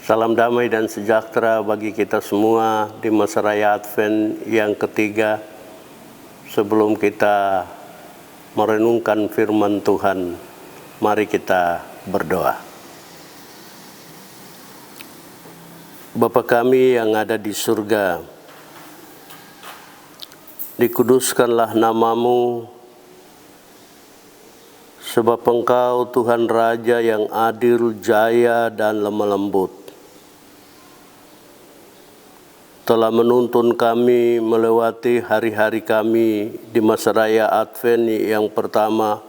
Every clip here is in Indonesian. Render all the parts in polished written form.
Salam damai dan sejahtera bagi kita semua di masa raya Advent yang ketiga. Sebelum kita merenungkan firman Tuhan, mari kita berdoa. Bapa kami yang ada di surga, dikuduskanlah namamu, sebab Engkau Tuhan Raja yang adil, jaya, dan lemah lembut, telah menuntun kami melewati hari-hari kami di masa raya Advent yang pertama,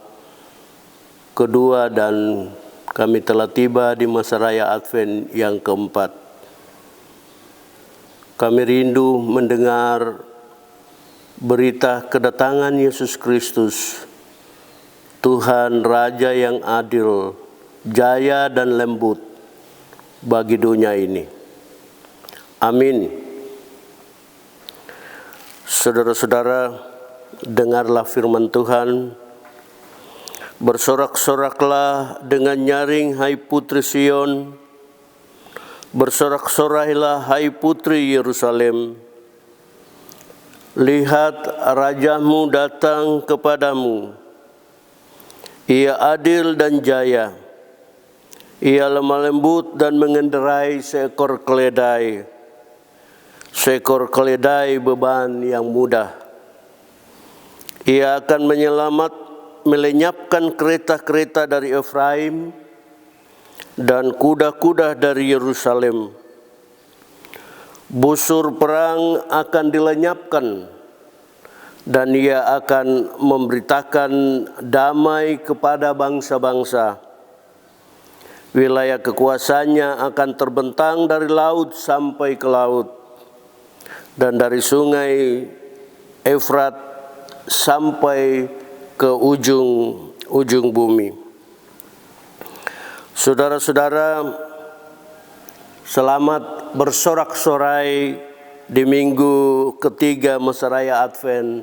kedua, dan kami telah tiba di masa raya Advent yang keempat. Kami rindu mendengar berita kedatangan Yesus Kristus, Tuhan Raja yang adil, jaya, dan lembut bagi dunia ini. Amin. Saudara-saudara, dengarlah firman Tuhan. Bersorak-soraklah dengan nyaring, hai putri Sion. Bersorak-sorailah, hai putri Yerusalem. Lihat, rajamu datang kepadamu. Ia adil dan jaya. Ia lemah lembut dan mengendarai seekor keledai. Seekor keledai beban yang mudah. Ia akan melenyapkan kereta-kereta dari Efraim dan kuda-kuda dari Yerusalem. Busur perang akan dilenyapkan, dan ia akan memberitakan damai kepada bangsa-bangsa. Wilayah kekuasaannya akan terbentang dari laut sampai ke laut, dan dari sungai Efrat sampai ke ujung bumi. Saudara-saudara, selamat bersorak-sorai di minggu ketiga masa raya Advent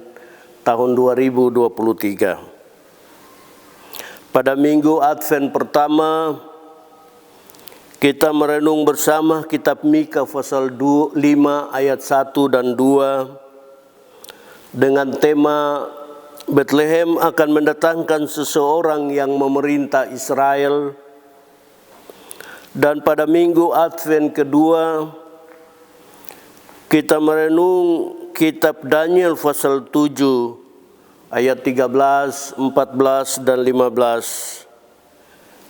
tahun 2023. Pada minggu Advent pertama, kita merenung bersama kitab Mika pasal 5 ayat 1 dan 2 dengan tema Bethlehem akan mendatangkan seseorang yang memerintah Israel. Dan pada minggu Advent kedua, kita merenung kitab Daniel pasal 7 ayat 13, 14, dan 15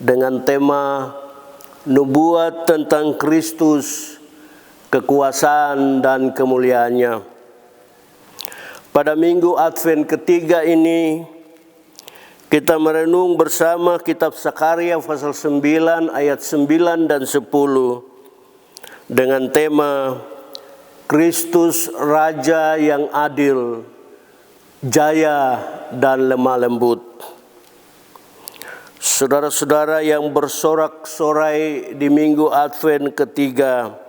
dengan tema nubuat tentang Kristus, kekuasaan dan kemuliaannya. Pada minggu Advent ketiga ini, kita merenung bersama kitab Sakaria pasal 9 ayat 9 dan 10 dengan tema Kristus Raja yang adil, jaya, dan lemah lembut. Saudara-saudara yang bersorak-sorai di minggu Advent ketiga,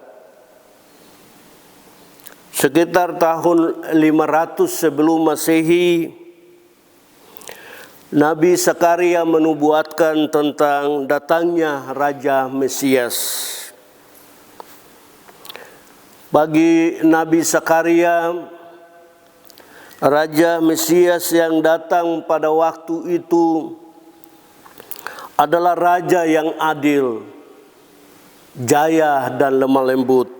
sekitar tahun 500 sebelum Masehi, Nabi Sakaria menubuatkan tentang datangnya Raja Mesias. Bagi Nabi Sakaria, Raja Mesias yang datang pada waktu itu adalah Raja yang adil, jaya, dan lemah lembut.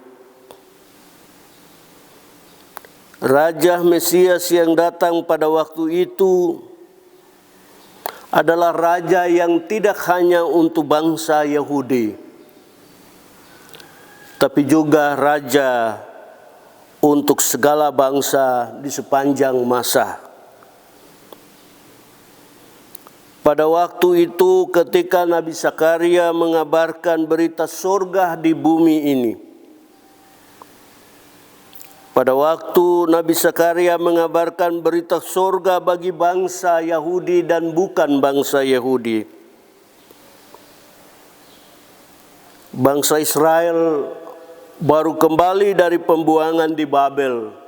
Raja Mesias yang datang pada waktu itu adalah Raja yang tidak hanya untuk bangsa Yahudi, tapi juga Raja untuk segala bangsa di sepanjang masa. Pada waktu itu ketika Nabi Sakaria mengabarkan berita surga di bumi ini. Pada waktu Nabi Sakaria mengabarkan berita surga bagi bangsa Yahudi dan bukan bangsa Yahudi. Bangsa Israel baru kembali dari pembuangan di Babel.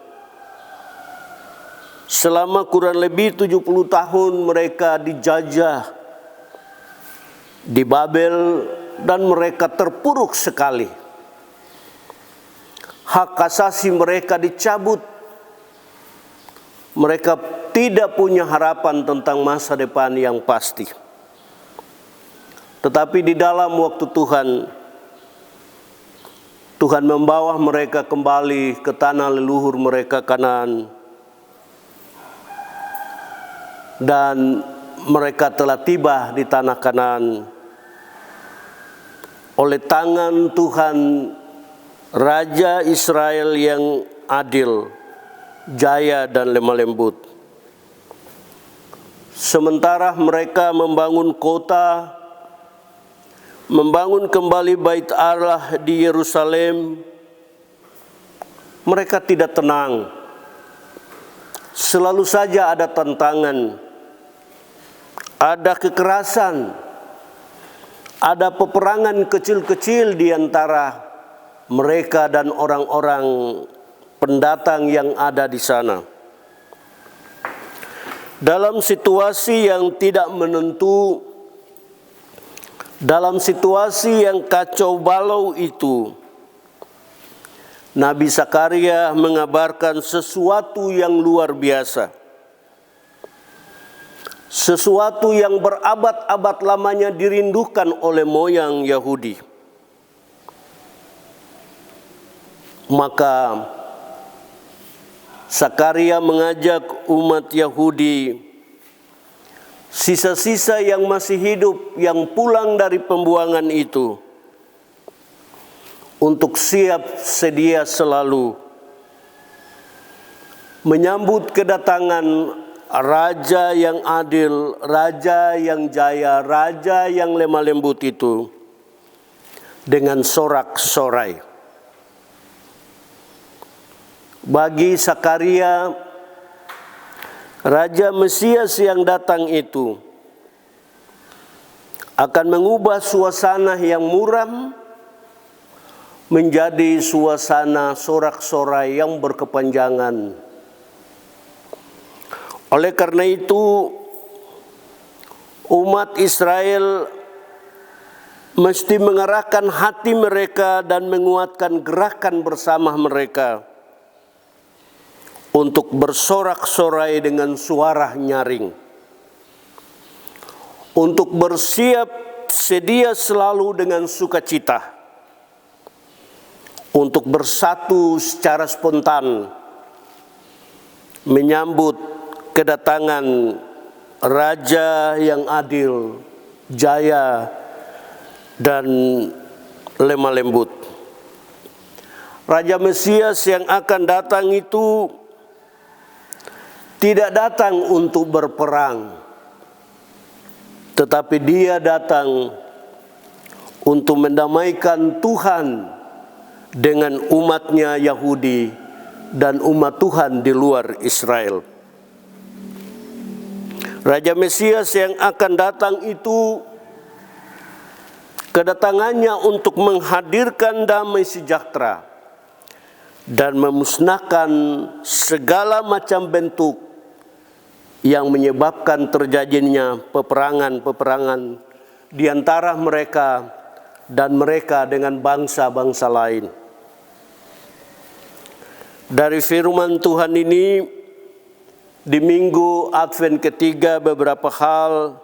Selama kurang lebih 70 tahun mereka dijajah di Babel dan mereka terpuruk sekali. hak asasi mereka dicabut. Mereka tidak punya harapan tentang masa depan yang pasti. Tetapi di dalam waktu Tuhan membawa mereka kembali ke tanah leluhur mereka Kanaan. Dan mereka telah tiba di tanah Kanaan. Oleh tangan Tuhan, Raja Israel yang adil, jaya dan lemah lembut. Sementara mereka membangun kota, membangun kembali bait Allah di Yerusalem, mereka tidak tenang. Selalu saja ada tantangan, ada kekerasan, ada peperangan kecil-kecil di antara mereka dan orang-orang pendatang yang ada di sana. Dalam situasi yang tidak menentu, dalam situasi yang kacau balau itu, Nabi Zakaria mengabarkan sesuatu yang luar biasa. Sesuatu yang berabad-abad lamanya dirindukan oleh moyang Yahudi. Maka Zakaria mengajak umat Yahudi, sisa-sisa yang masih hidup, yang pulang dari pembuangan itu, untuk siap sedia selalu menyambut kedatangan Raja yang adil, Raja yang jaya, Raja yang lemah lembut itu dengan sorak-sorai. Bagi Zakaria, Raja Mesias yang datang itu akan mengubah suasana yang muram menjadi suasana sorak-sorai yang berkepanjangan. Oleh karena itu, umat Israel mesti mengarahkan hati mereka dan menguatkan gerakan bersama mereka untuk bersorak-sorai dengan suara nyaring, untuk bersiap sedia selalu dengan sukacita, untuk bersatu secara spontan menyambut kedatangan Raja yang adil, jaya, dan lemah lembut. Raja Mesias yang akan datang itu tidak datang untuk berperang, tetapi dia datang untuk mendamaikan Tuhan dengan umatnya Yahudi dan umat Tuhan di luar Israel. Raja Mesias yang akan datang itu kedatangannya untuk menghadirkan damai sejahtera dan memusnahkan segala macam bentuk yang menyebabkan terjadinya peperangan-peperangan di antara mereka dan mereka dengan bangsa-bangsa lain. Dari firman Tuhan ini, di minggu Advent ketiga beberapa hal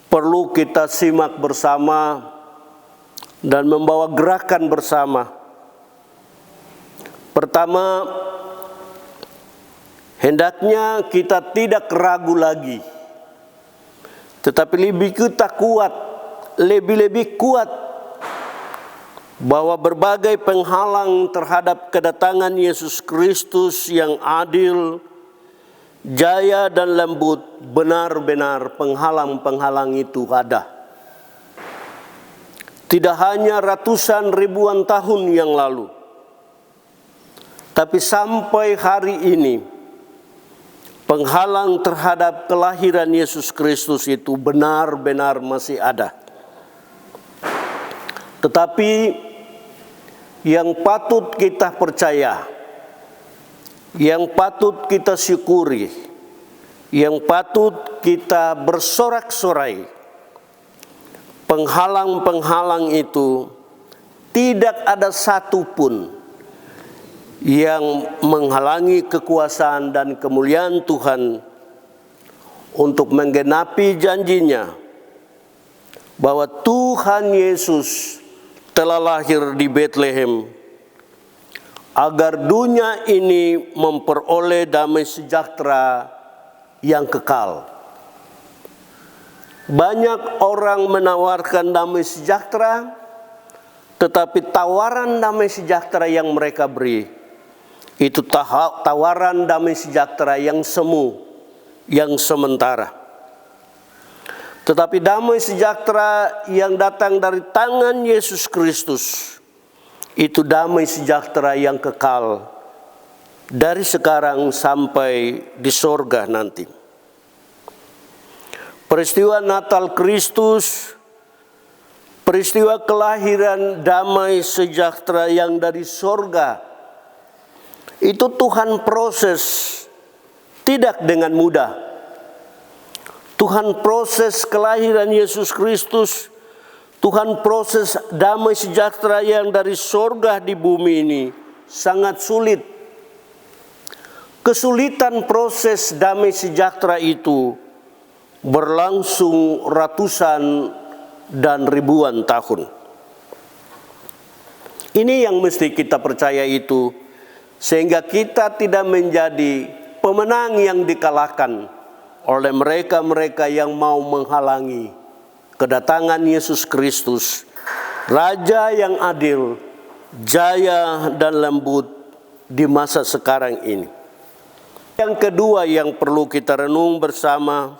perlu kita simak bersama dan membawa gerakan bersama. Pertama, hendaknya kita tidak ragu lagi, tetapi lebih kuat bahwa berbagai penghalang terhadap kedatangan Yesus Kristus yang adil, jaya dan lembut, benar-benar penghalang-penghalang itu ada. Tidak hanya ratusan ribuan tahun yang lalu, tapi sampai hari ini, penghalang terhadap kelahiran Yesus Kristus itu benar-benar masih ada. Tetapi yang patut kita percaya, yang patut kita syukuri, yang patut kita bersorak-sorai, penghalang-penghalang itu tidak ada satupun yang menghalangi kekuasaan dan kemuliaan Tuhan untuk menggenapi janjinya bahwa Tuhan Yesus telah lahir di Bethlehem agar dunia ini memperoleh damai sejahtera yang kekal. Banyak orang menawarkan damai sejahtera, tetapi tawaran damai sejahtera yang mereka beri itu tawaran damai sejahtera yang semu, yang sementara. Tetapi damai sejahtera yang datang dari tangan Yesus Kristus itu damai sejahtera yang kekal dari sekarang sampai di sorga nanti. Peristiwa Natal Kristus, peristiwa kelahiran damai sejahtera yang dari sorga, itu Tuhan proses tidak dengan mudah. Tuhan proses kelahiran Yesus Kristus, Tuhan proses damai sejahtera yang dari sorga di bumi ini sangat sulit. Kesulitan proses damai sejahtera itu berlangsung ratusan dan ribuan tahun. Ini yang mesti kita percaya itu, sehingga kita tidak menjadi pemenang yang dikalahkan oleh mereka-mereka yang mau menghalangi kedatangan Yesus Kristus, Raja yang adil, jaya dan lembut di masa sekarang ini. Yang kedua yang perlu kita renung bersama,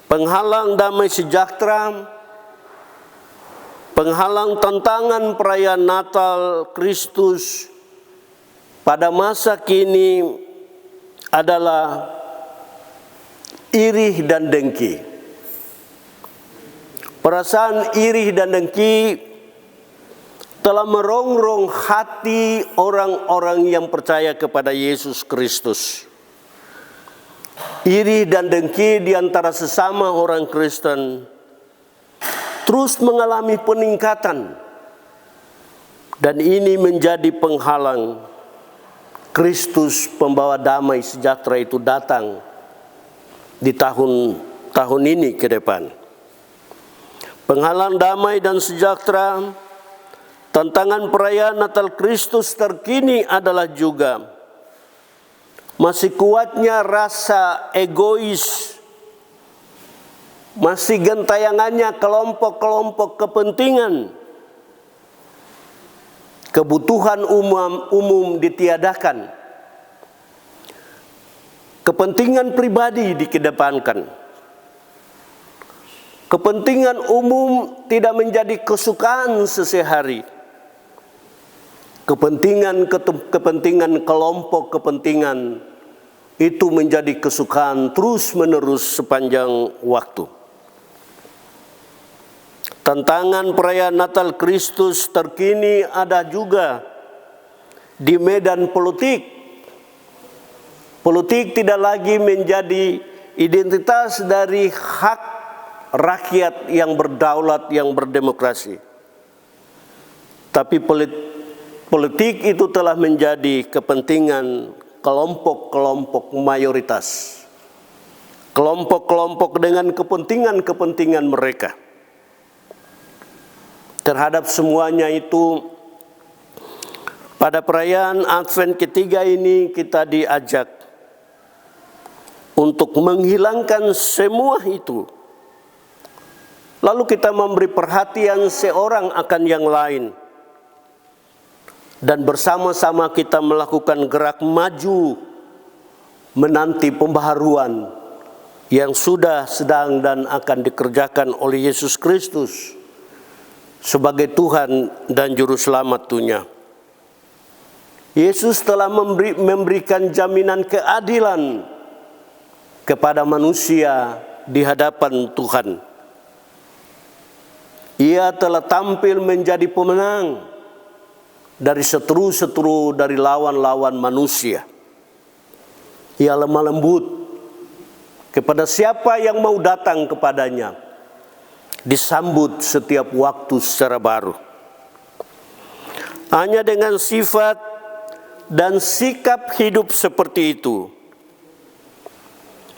penghalang damai sejahtera, penghalang tantangan perayaan Natal Kristus pada masa kini adalah iri dan dengki. Perasaan iri dan dengki telah merongrong hati orang-orang yang percaya kepada Yesus Kristus. Iri dan dengki di antara sesama orang Kristen terus mengalami peningkatan, dan ini menjadi penghalang Kristus pembawa damai sejahtera itu datang di tahun ini ke depan. Penghalang damai dan sejahtera, tantangan perayaan Natal Kristus terkini adalah juga masih kuatnya rasa egois, masih gentayangannya kelompok-kelompok kepentingan. Kebutuhan umum ditiadakan. Kepentingan pribadi dikedepankan. Kepentingan umum tidak menjadi kesukaan sehari-hari. Kepentingan kelompok kepentingan itu menjadi kesukaan terus-menerus sepanjang waktu. Tantangan perayaan Natal Kristus terkini ada juga di medan politik. Politik tidak lagi menjadi identitas dari hak rakyat yang berdaulat, yang berdemokrasi. Tapi politik itu telah menjadi kepentingan kelompok-kelompok mayoritas. Kelompok-kelompok dengan kepentingan-kepentingan mereka. Terhadap semuanya itu, pada perayaan Advent ketiga ini kita diajak untuk menghilangkan semua itu. Lalu kita memberi perhatian seorang akan yang lain. Dan bersama-sama kita melakukan gerak maju menanti pembaharuan yang sudah, sedang, dan akan dikerjakan oleh Yesus Kristus sebagai Tuhan dan Juru Selamat dunia. Yesus telah memberikan jaminan keadilan kepada manusia di hadapan Tuhan. Ia telah tampil menjadi pemenang dari seteru-seteru, dari lawan-lawan manusia. Ia lemah lembut kepada siapa yang mau datang kepadanya, disambut setiap waktu secara baru. Hanya dengan sifat dan sikap hidup seperti itu,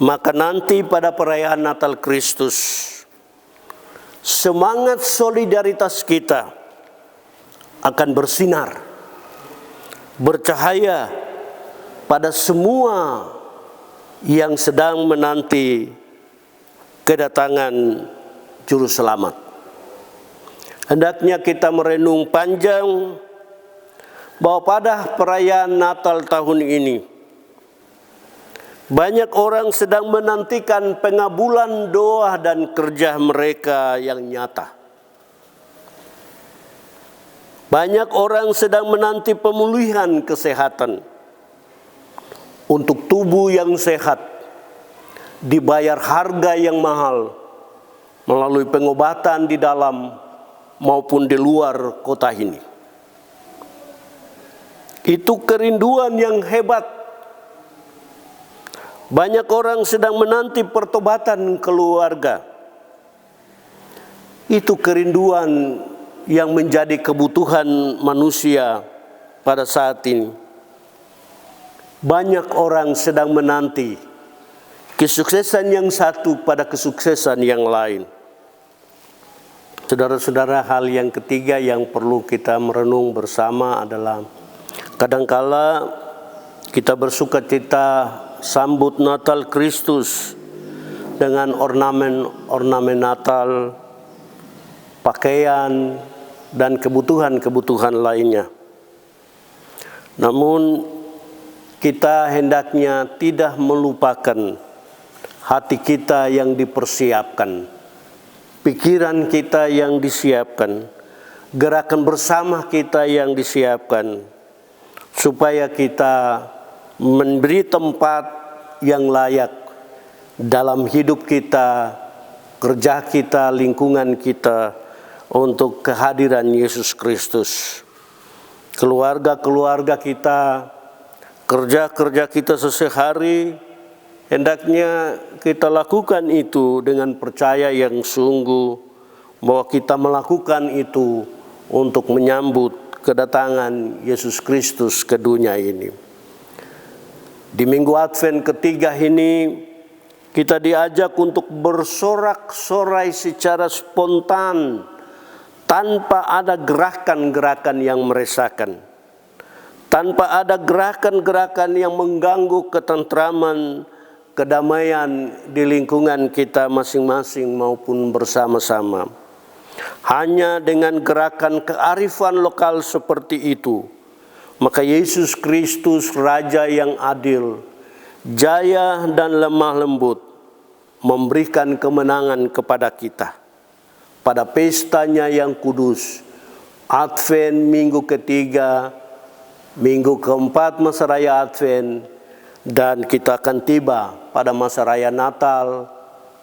maka nanti pada perayaan Natal Kristus, semangat solidaritas kita akan bersinar, bercahaya pada semua yang sedang menanti kedatangan Juru Selamat. Hendaknya kita merenung panjang bahwa pada perayaan Natal tahun ini, banyak orang sedang menantikan pengabulan doa dan kerja mereka yang nyata. Banyak orang sedang menanti pemulihan kesehatan untuk tubuh yang sehat, dibayar harga yang mahal melalui pengobatan di dalam maupun di luar kota ini. Itu kerinduan yang hebat. Banyak orang sedang menanti pertobatan keluarga. Itu kerinduan yang menjadi kebutuhan manusia pada saat ini. Banyak orang sedang menanti kesuksesan yang satu pada kesuksesan yang lain. Saudara-saudara, hal yang ketiga yang perlu kita merenung bersama adalah kadangkala kita bersukacita sambut Natal Kristus dengan ornamen Natal, pakaian, dan kebutuhan-kebutuhan lainnya. Namun kita hendaknya tidak melupakan hati kita yang dipersiapkan, pikiran kita yang disiapkan, gerakan bersama kita yang disiapkan, supaya kita memberi tempat yang layak dalam hidup kita, kerja kita, lingkungan kita untuk kehadiran Yesus Kristus. Keluarga-keluarga kita, kerja-kerja kita sehari-hari, hendaknya kita lakukan itu dengan percaya yang sungguh bahwa kita melakukan itu untuk menyambut kedatangan Yesus Kristus ke dunia ini. Di minggu Advent ketiga ini, kita diajak untuk bersorak-sorai secara spontan, tanpa ada gerakan-gerakan yang meresahkan, tanpa ada gerakan-gerakan yang mengganggu ketentraman, kedamaian di lingkungan kita masing-masing maupun bersama-sama. Hanya dengan gerakan kearifan lokal seperti itu, maka Yesus Kristus, Raja yang adil, jaya dan lemah lembut, memberikan kemenangan kepada kita. Pada pestanya yang kudus, Advent minggu ketiga, minggu keempat masa raya Advent, dan kita akan tiba pada masa raya Natal,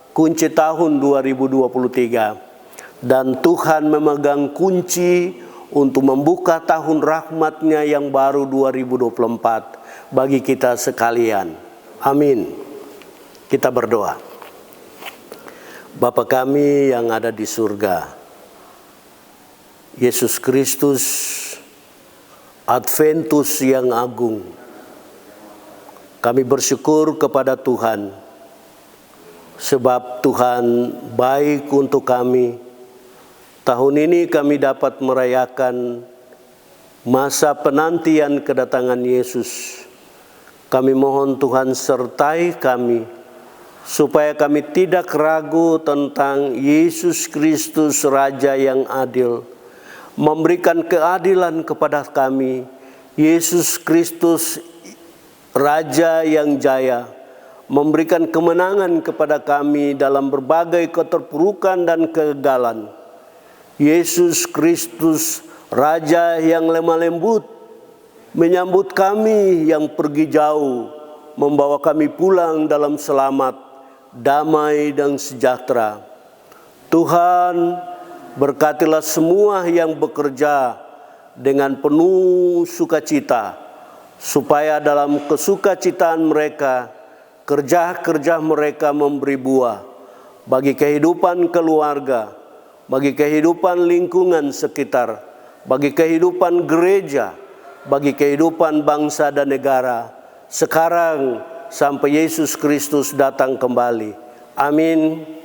kunci tahun 2023. Dan Tuhan memegang kunci untuk membuka tahun rahmat-Nya yang baru 2024 bagi kita sekalian. Amin. Kita berdoa. Bapa kami yang ada di surga, Yesus Kristus, Adventus yang agung, kami bersyukur kepada Tuhan, sebab Tuhan baik untuk kami. Tahun ini kami dapat merayakan masa penantian kedatangan Yesus. Kami mohon Tuhan sertai kami, supaya kami tidak ragu tentang Yesus Kristus, Raja yang adil, memberikan keadilan kepada kami. Yesus Kristus, Raja yang jaya, memberikan kemenangan kepada kami dalam berbagai keterpurukan dan kegagalan. Yesus Kristus, Raja yang lemah lembut, menyambut kami yang pergi jauh, membawa kami pulang dalam selamat, damai dan sejahtera. Tuhan, berkatilah semua yang bekerja dengan penuh sukacita, supaya dalam kesukacitaan mereka, kerja-kerja mereka memberi buah bagi kehidupan keluarga, bagi kehidupan lingkungan sekitar, bagi kehidupan gereja, bagi kehidupan bangsa dan negara, sekarang sampai Yesus Kristus datang kembali. Amin.